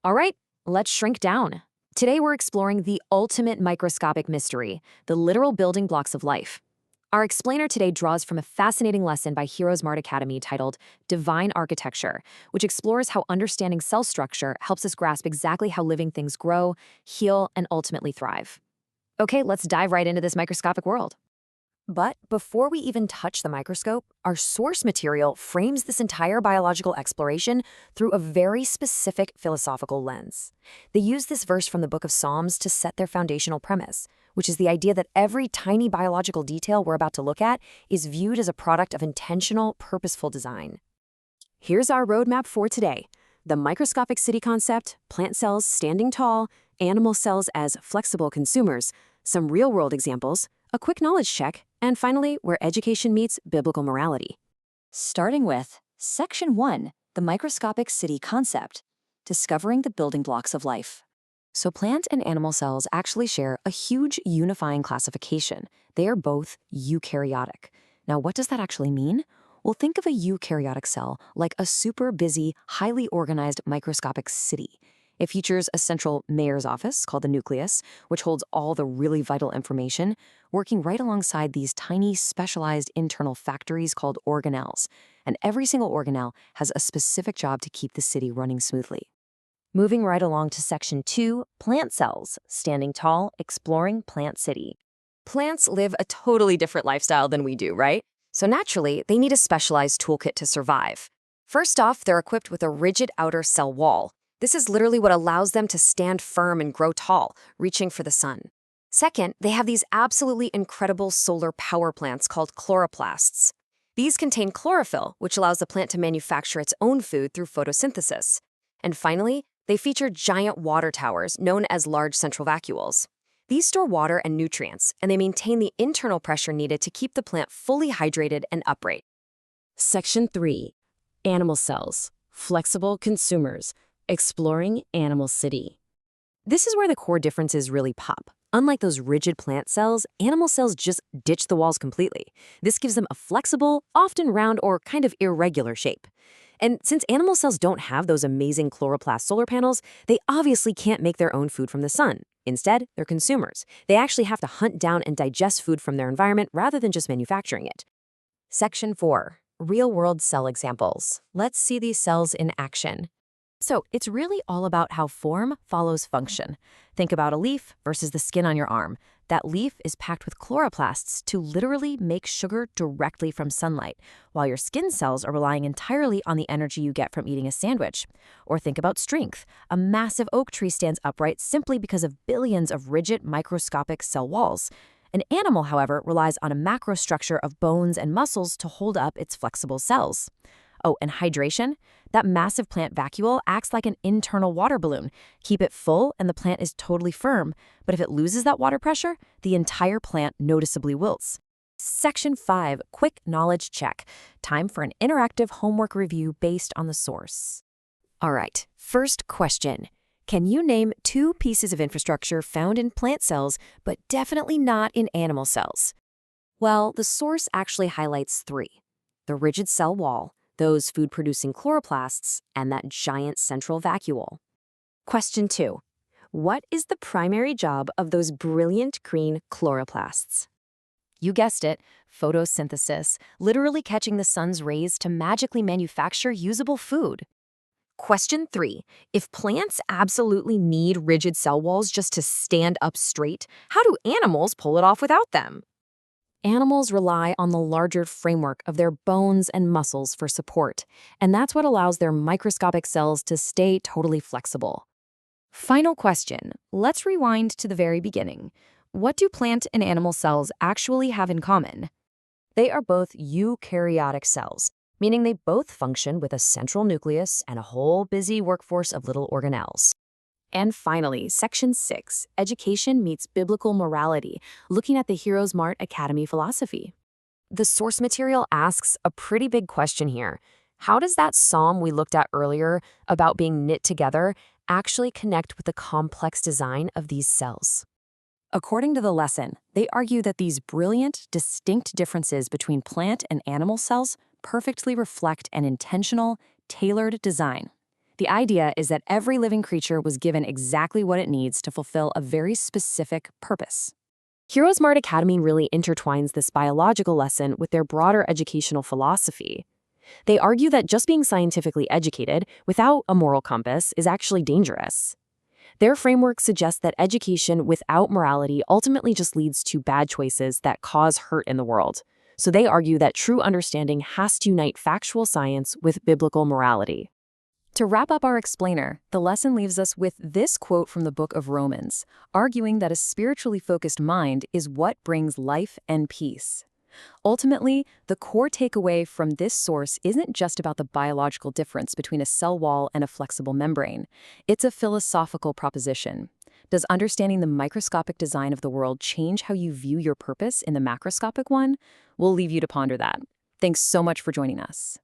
All right, let's shrink down. Today we're exploring the ultimate microscopic mystery, the literal building blocks of life. Our explainer today draws from a fascinating lesson by heroesmartacademy titled Divine Architecture, which explores how understanding cell structure helps us grasp exactly how living things grow, heal, and ultimately thrive. Okay, let's dive right into this microscopic world. But before we even touch the microscope, our source material frames this entire biological exploration through a very specific philosophical lens. They use this verse from the book of Psalms to set their foundational premise, which is the idea that every tiny biological detail we're about to look at is viewed as a product of intentional, purposeful design. Here's our roadmap for today: the microscopic city concept, plant cells standing tall, animal cells as flexible consumers, some real-world examples, a quick knowledge check, and finally, where education meets biblical morality. Starting with Section 1, the microscopic city concept, discovering the building blocks of life. So plant and animal cells actually share a huge unifying classification. They are both eukaryotic. Now, what does that actually mean? Well, think of a eukaryotic cell like a super busy, highly organized microscopic city. It features a central mayor's office called the nucleus, which holds all the really vital information, working right alongside these tiny specialized internal factories called organelles. And every single organelle has a specific job to keep the city running smoothly. Moving right along to Section 2, plant cells, standing tall, exploring plant city. Plants live a totally different lifestyle than we do, right? So naturally, they need a specialized toolkit to survive. First off, they're equipped with a rigid outer cell wall. This is literally what allows them to stand firm and grow tall, reaching for the sun. Second, they have these absolutely incredible solar power plants called chloroplasts. These contain chlorophyll, which allows the plant to manufacture its own food through photosynthesis. And finally, they feature giant water towers known as large central vacuoles. These store water and nutrients, and they maintain the internal pressure needed to keep the plant fully hydrated and upright. Section 3. Animal cells, flexible consumers, exploring animal city. This is where the core differences really pop. Unlike those rigid plant cells, animal cells just ditch the walls completely. This gives them a flexible, often round or kind of irregular shape. And since animal cells don't have those amazing chloroplast solar panels, they obviously can't make their own food from the sun. Instead, they're consumers. They actually have to hunt down and digest food from their environment rather than just manufacturing it. Section 4. Real-world cell examples. Let's see these cells in action. So it's really all about how form follows function. Think about a leaf versus the skin on your arm. That leaf is packed with chloroplasts to literally make sugar directly from sunlight, while your skin cells are relying entirely on the energy you get from eating a sandwich. Or think about strength. A massive oak tree stands upright simply because of billions of rigid microscopic cell walls. An animal, however, relies on a macrostructure of bones and muscles to hold up its flexible cells. Oh, and hydration? That massive plant vacuole acts like an internal water balloon. Keep it full and the plant is totally firm, but if it loses that water pressure, the entire plant noticeably wilts. Section 5, quick knowledge check. Time for an interactive homework review based on the source. All right, first question. Can you name 2 pieces of infrastructure found in plant cells, but definitely not in animal cells? Well, the source actually highlights 3. The rigid cell wall, those food-producing chloroplasts, and that giant central vacuole. Question 2. What is the primary job of those brilliant green chloroplasts? You guessed it, photosynthesis, literally catching the sun's rays to magically manufacture usable food. Question 3. If plants absolutely need rigid cell walls just to stand up straight, how do animals pull it off without them? Animals rely on the larger framework of their bones and muscles for support, and that's what allows their microscopic cells to stay totally flexible. Final question. Let's rewind to the very beginning. What do plant and animal cells actually have in common? They are both eukaryotic cells, meaning they both function with a central nucleus and a whole busy workforce of little organelles. And finally, Section 6, Education Meets Biblical Morality, looking at the heroesmartacademy philosophy. The source material asks a pretty big question here. How does that psalm we looked at earlier about being knit together actually connect with the complex design of these cells? According to the lesson, they argue that these brilliant, distinct differences between plant and animal cells perfectly reflect an intentional, tailored design. The idea is that every living creature was given exactly what it needs to fulfill a very specific purpose. Heroesmart Academy really intertwines this biological lesson with their broader educational philosophy. They argue that just being scientifically educated without a moral compass is actually dangerous. Their framework suggests that education without morality ultimately just leads to bad choices that cause hurt in the world. So they argue that true understanding has to unite factual science with biblical morality. To wrap up our explainer, the lesson leaves us with this quote from the book of Romans, arguing that a spiritually focused mind is what brings life and peace. Ultimately, the core takeaway from this source isn't just about the biological difference between a cell wall and a flexible membrane. It's a philosophical proposition. Does understanding the microscopic design of the world change how you view your purpose in the macroscopic one? We'll leave you to ponder that. Thanks so much for joining us.